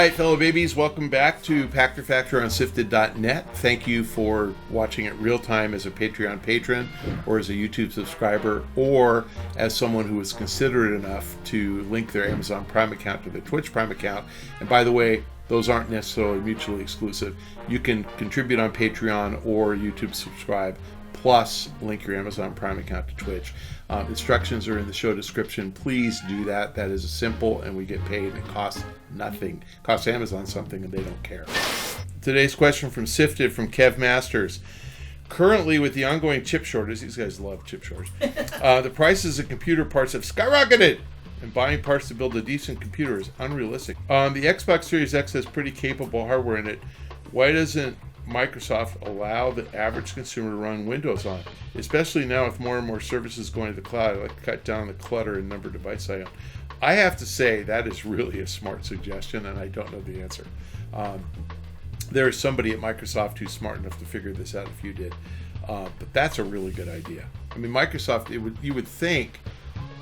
right, fellow babies, welcome back to Pachter Factor on SIFTD.net. Thank you for watching it real time as a Patreon patron or as a YouTube subscriber or as someone who was considerate enough to link their Amazon Prime account to their Twitch Prime account. And by the way, those aren't necessarily mutually exclusive. You can contribute on Patreon or YouTube subscribe, plus link your Amazon Prime account to Twitch. Instructions are in the show description. Please do that. That is simple, and we get paid. It costs nothing. It costs Amazon something, and they don't care. Today's question from SIFTD from Kev Masters. Currently, with the ongoing chip shortage, these guys love chip shortage, the prices of computer parts have skyrocketed, and buying parts to build a decent computer is unrealistic. The Xbox Series X has pretty capable hardware in it. Why doesn't Microsoft allow the average consumer to run Windows on, especially now with more and more services going to the cloud? I'd like to cut down the clutter and number of devices I own. I have to say that is really a smart suggestion, and I don't know the answer. There is somebody at Microsoft who's smart enough to figure this out if you did, but that's a really good idea. I mean, Microsoft, you would think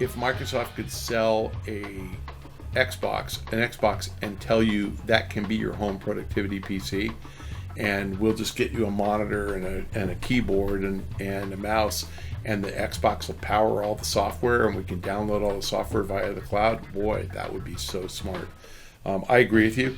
if Microsoft could sell an Xbox and tell you that can be your home productivity PC, and we'll just get you a monitor and a keyboard and a mouse, and the Xbox will power all the software, and we can download all the software via the cloud. Boy, that would be so smart. I agree with you.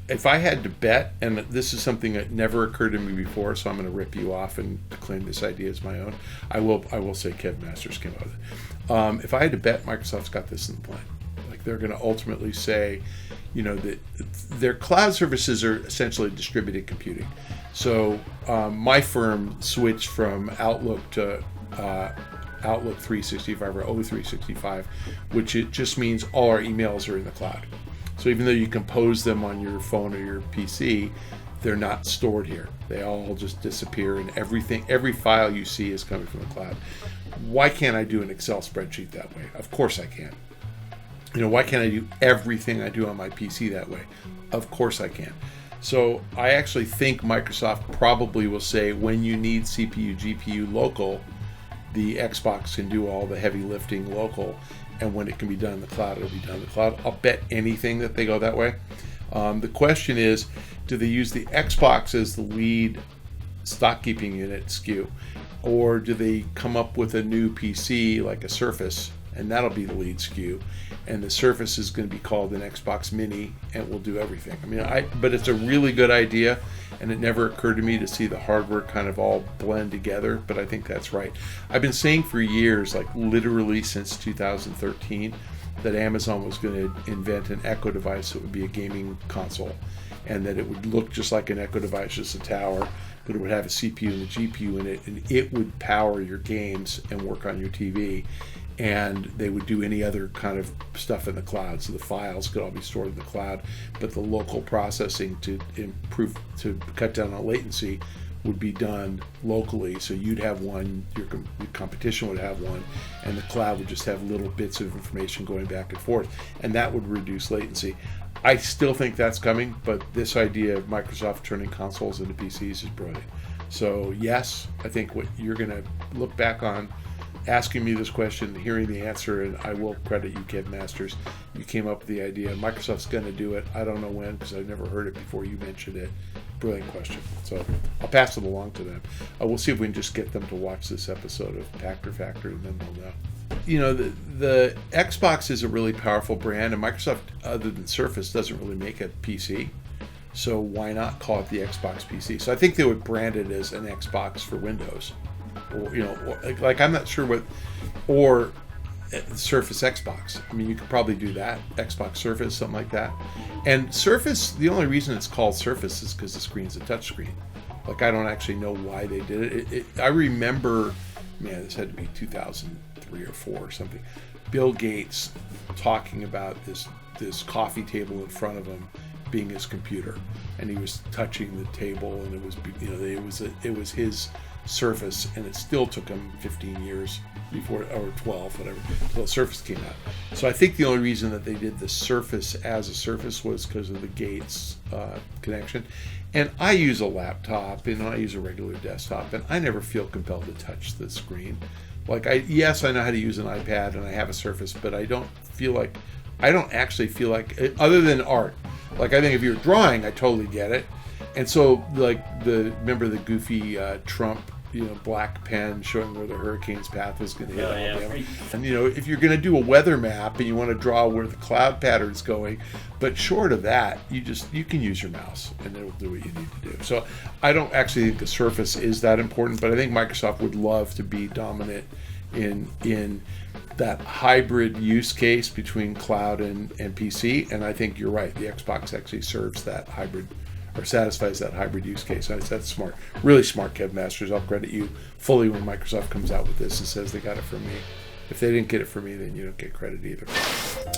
If I had to bet, and this is something that never occurred to me before, so I'm going to rip you off and claim this idea as my own. I will say Kev Masters came out of it. If I had to bet, Microsoft's got this in the plan. Like, they're going to ultimately say, you know, that their cloud services are essentially distributed computing. So my firm switched from Outlook to Outlook 365 or O365, which it just means all our emails are in the cloud. So even though you compose them on your phone or your PC, they're not stored here. They all just disappear, and every file you see is coming from the cloud. Why can't I do an Excel spreadsheet that way? Of course I can. You know, why can't I do everything I do on my PC that way? Of course I can. So I actually think Microsoft probably will say when you need CPU, GPU local, the Xbox can do all the heavy lifting local, and when it can be done in the cloud, it'll be done in the cloud. I'll bet anything that they go that way. The question is, do they use the Xbox as the lead stock keeping unit SKU, or do they come up with a new PC like a Surface, and that'll be the lead SKU, and the Surface is going to be called an Xbox Mini, and will do everything. I mean, but it's a really good idea, and it never occurred to me to see the hardware kind of all blend together, but I think that's right. I've been saying for years, like literally since 2013, that Amazon was going to invent an Echo device that would be a gaming console, and that it would look just like an Echo device, just a tower, but it would have a CPU and a GPU in it, and it would power your games and work on your TV. And they would do any other kind of stuff in the cloud, so the files could all be stored in the cloud, but the local processing to cut down on latency would be done locally. So you'd have one, your competition would have one, and the cloud would just have little bits of information going back and forth, and that would reduce latency. I still think that's coming, but this idea of Microsoft turning consoles into PCs is brilliant. So yes, I think what you're going to look back on asking me this question, hearing the answer, and I will credit you, Kev Masters. You came up with the idea. Microsoft's going to do it. I don't know when, because I've never heard it before you mentioned it. Brilliant question. So I'll pass it along to them. We'll see if we can just get them to watch this episode of Pachter Factor, and then they'll know. You know, the Xbox is a really powerful brand, and Microsoft, other than Surface, doesn't really make a PC. So why not call it the Xbox PC? So I think they would brand it as an Xbox for Windows. Or, you know, like I'm not sure what, or Surface Xbox. I mean, you could probably do that. Xbox Surface, something like that. And Surface, the only reason it's called Surface is because the screen's a touchscreen. Like, I don't actually know why they did it. I remember, man, this had to be 2003 or 4 or something. Bill Gates talking about this coffee table in front of him being his computer, and he was touching the table, and it was, you know, it was his Surface, and it still took him 15 years before, or 12, whatever, until the Surface came out. So I think the only reason that they did the Surface as a Surface was because of the Gates connection. And I use a laptop, and I use a regular desktop, and I never feel compelled to touch the screen. Like, yes, I know how to use an iPad, and I have a Surface, but I don't actually feel like, other than art, Like, I think if you're drawing, I totally get it. And so, like, remember the goofy Trump, black pen showing where the hurricane's path was going to hit Alabama. And, if you're going to do a weather map and you want to draw where the cloud pattern's going, but short of that, you can use your mouse and it'll do what you need to do. So I don't actually think the Surface is that important, but I think Microsoft would love to be dominant in that hybrid use case between cloud and PC. And I think you're right. The Xbox actually serves that hybrid, or satisfies that hybrid use case. That's smart. Really smart, Kev Masters. I'll credit you fully when Microsoft comes out with this and says they got it from me. If they didn't get it from me, then you don't get credit either.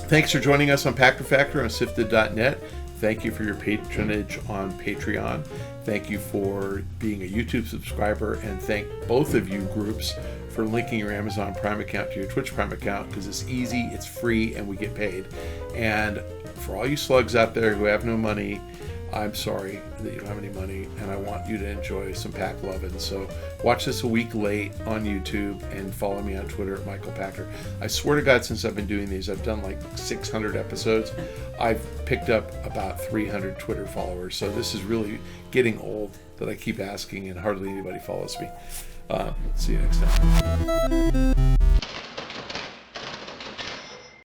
Thanks for joining us on Pachter Factor on SIFTD.net. Thank you for your patronage on Patreon. Thank you for being a YouTube subscriber, and thank both of you groups for linking your Amazon Prime account to your Twitch Prime account, because it's easy, it's free, and we get paid. And for all you slugs out there who have no money, I'm sorry that you don't have any money, and I want you to enjoy some Pack lovin'. So watch this a week late on YouTube and follow me on Twitter at Michael Pachter. I swear to God, since I've been doing these, I've done like 600 episodes. I've picked up about 300 Twitter followers. So this is really getting old that I keep asking and hardly anybody follows me. See you next time.